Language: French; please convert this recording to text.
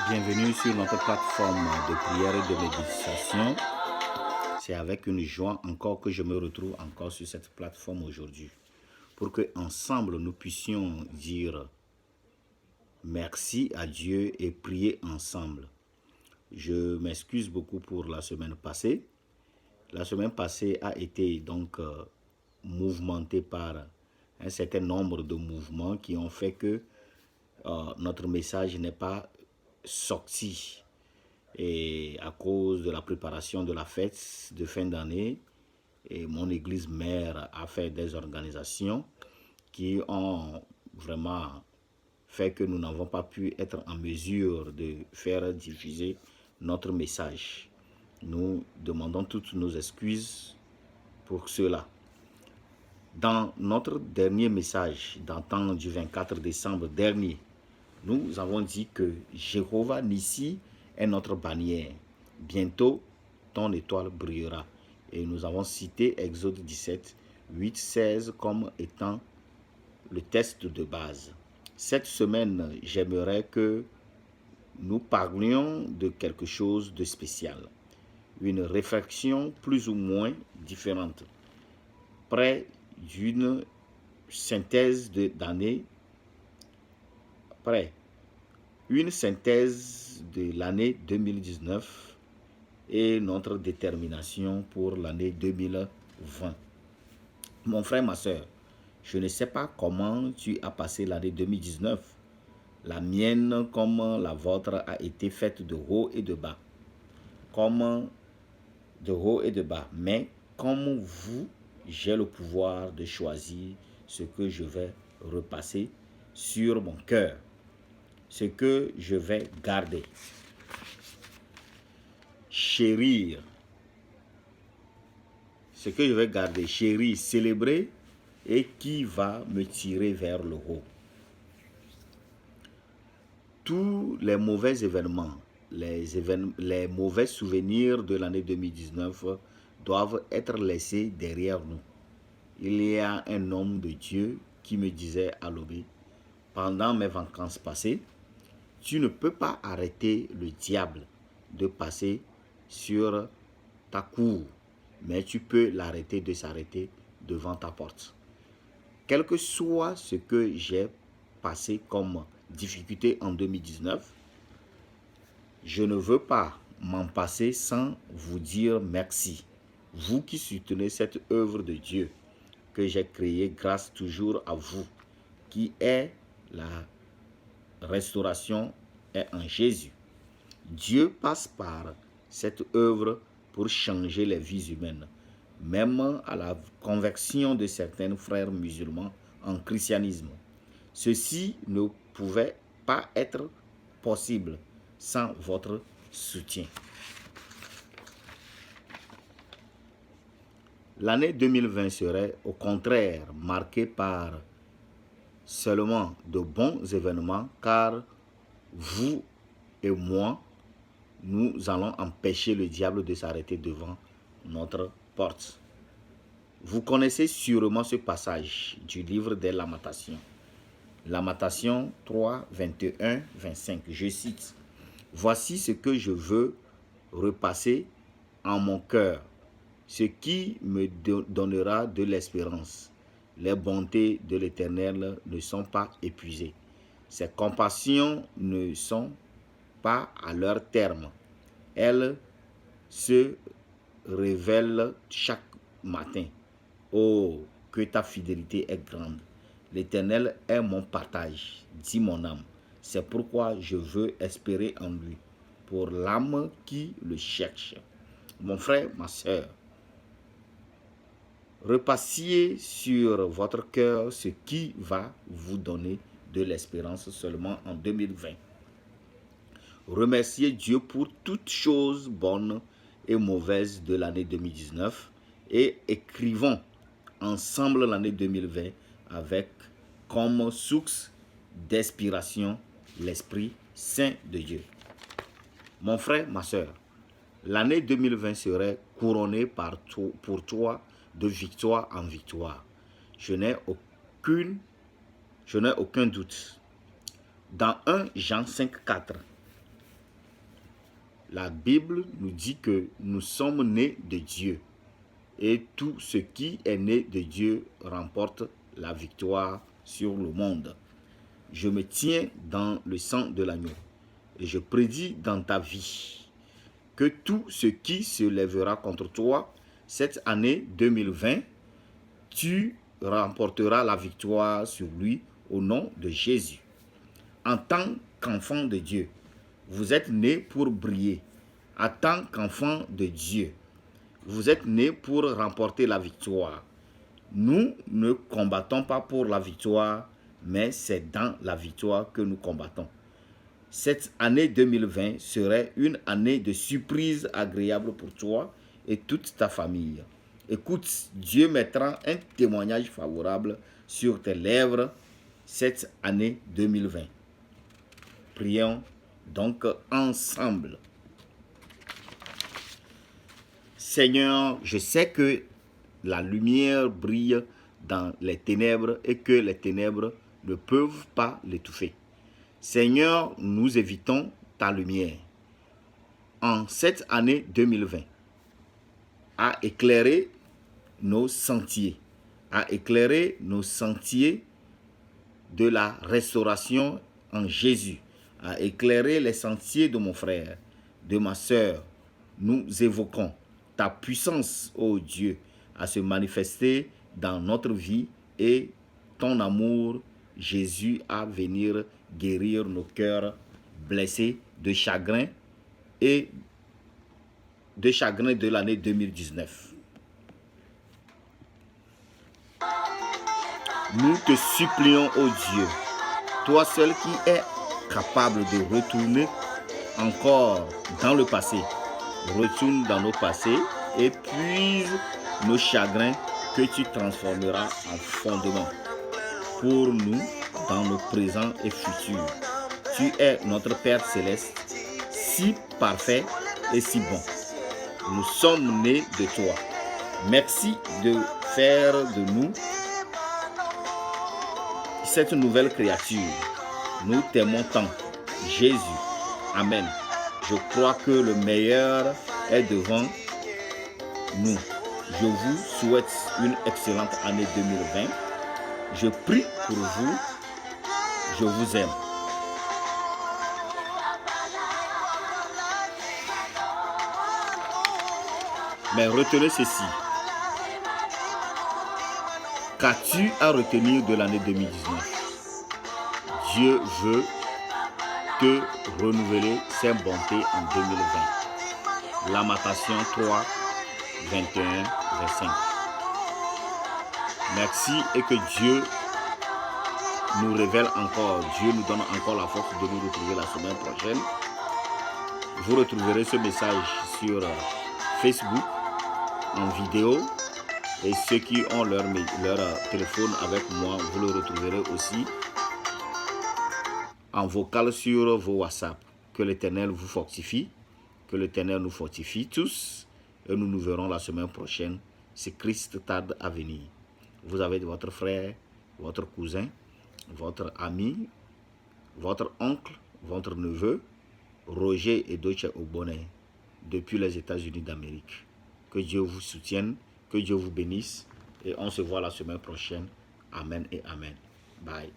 Bienvenue sur notre plateforme de prière et de méditation. C'est avec une joie encore que je me retrouve encore sur cette plateforme aujourd'hui pour que ensemble nous puissions dire merci à Dieu et prier ensemble. Je m'excuse beaucoup pour la semaine passée. La semaine passée a été donc mouvementée par un certain nombre de mouvements qui ont fait que notre message n'est pas sorti. Et à cause de la préparation de la fête de fin d'année, et mon église mère a fait des organisations qui ont vraiment fait que nous n'avons pas pu être en mesure de faire diffuser notre message. Nous demandons toutes nos excuses pour cela. Dans notre dernier message, datant du 24 décembre dernier, nous avons dit que Jéhovah Nissi est notre bannière. Bientôt, ton étoile brillera. Et nous avons cité Exode 17, 8, 16 comme étant le texte de base. Cette semaine, j'aimerais que nous parlions de quelque chose de spécial. Une réflexion plus ou moins différente. Près d'une synthèse d'année. Une synthèse de l'année 2019 et notre détermination pour l'année 2020. Mon frère, ma soeur, je ne sais pas comment tu as passé l'année 2019. La mienne, comme la vôtre, a été faite de haut et de bas. Mais comme vous, j'ai le pouvoir de choisir ce que je vais repasser sur mon cœur. Ce que je vais garder, chérir, célébrer et qui va me tirer vers le haut. Tous les mauvais événements, les mauvais souvenirs de l'année 2019 doivent être laissés derrière nous. Il y a un homme de Dieu qui me disait à Lobé, pendant mes vacances passées, tu ne peux pas arrêter le diable de passer sur ta cour, mais tu peux l'arrêter de s'arrêter devant ta porte. Quel que soit ce que j'ai passé comme difficulté en 2019, je ne veux pas m'en passer sans vous dire merci. Vous qui soutenez cette œuvre de Dieu que j'ai créée grâce toujours à vous, qui est la restauration est en Jésus. Dieu passe par cette œuvre pour changer les vies humaines, même à la conversion de certains frères musulmans en christianisme. Ceci ne pouvait pas être possible sans votre soutien. L'année 2020 serait au contraire marquée par seulement de bons événements, car vous et moi, nous allons empêcher le diable de s'arrêter devant notre porte. Vous connaissez sûrement ce passage du livre des Lamentations. Lamentation 3, 21, 25. Je cite, « Voici ce que je veux repasser en mon cœur, ce qui me donnera de l'espérance. Les bontés de l'Éternel ne sont pas épuisées. Ses compassions ne sont pas à leur terme. Elles se révèlent chaque matin. Oh, que ta fidélité est grande. L'Éternel est mon partage, dit mon âme. C'est pourquoi je veux espérer en lui. pour l'âme qui le cherche. Mon frère, ma soeur, repassiez sur votre cœur ce qui va vous donner de l'espérance seulement en 2020. Remerciez Dieu pour toutes choses bonnes et mauvaises de l'année 2019 et écrivons ensemble l'année 2020 avec comme source d'inspiration l'Esprit Saint de Dieu. Mon frère, ma soeur, l'année 2020 serait couronnée pour toi de victoire en victoire. Je n'ai aucun doute. Dans 1 Jean 5,4, la Bible nous dit que nous sommes nés de Dieu et tout ce qui est né de Dieu remporte la victoire sur le monde. Je me tiens dans le sang de l'agneau et je prédis dans ta vie que tout ce qui se lèvera contre toi cette année 2020, tu remporteras la victoire sur lui au nom de Jésus. En tant qu'enfant de Dieu, vous êtes nés pour briller. En tant qu'enfant de Dieu, vous êtes nés pour remporter la victoire. Nous ne combattons pas pour la victoire, mais c'est dans la victoire que nous combattons. Cette année 2020 serait une année de surprise agréable pour toi et toute ta famille. Écoute, Dieu mettra un témoignage favorable sur tes lèvres cette année 2020. Prions donc ensemble. Seigneur, je sais que la lumière brille dans les ténèbres et que les ténèbres ne peuvent pas l'étouffer. Seigneur, nous évitons ta lumière en cette année 2020 à éclairer nos sentiers, de la restauration en Jésus, à éclairer les sentiers de mon frère, de ma soeur. Nous évoquons ta puissance, ô Dieu, à se manifester dans notre vie et ton amour, Jésus, à venir guérir nos cœurs blessés de chagrin et de l'année 2019. Nous te supplions, ô Dieu, toi seul qui es capable de retourner encore dans le passé. Retourne dans nos passés et puise nos chagrins que tu transformeras en fondement pour nous dans nos présents et futurs. Tu es notre Père céleste, si parfait et si bon. Nous sommes nés de toi. Merci de faire de nous cette nouvelle créature. Nous t'aimons tant. Jésus. Amen. Je crois que le meilleur est devant nous. Je vous souhaite une excellente année 2020. Je prie pour vous. Je vous aime. Mais retenez ceci. Qu'as-tu à retenir de l'année 2019? Dieu veut te renouveler ses bontés en 2020. Lamentation 3, 21, 25. Merci et que Dieu nous révèle encore, Dieu nous donne encore la force de nous retrouver la semaine prochaine. Vous retrouverez ce message sur Facebook en vidéo et ceux qui ont leur téléphone avec moi, vous le retrouverez aussi en vocal sur vos WhatsApp. Que l'Éternel vous fortifie, que l'Éternel nous fortifie tous et nous nous verrons la semaine prochaine si Christ tarde à venir. Vous avez votre frère, votre cousin, votre ami, votre oncle, votre neveu, Roger et Doche Obonnet, depuis les États-Unis d'Amérique. Que Dieu vous soutienne, que Dieu vous bénisse et on se voit la semaine prochaine. Amen et Amen. Bye.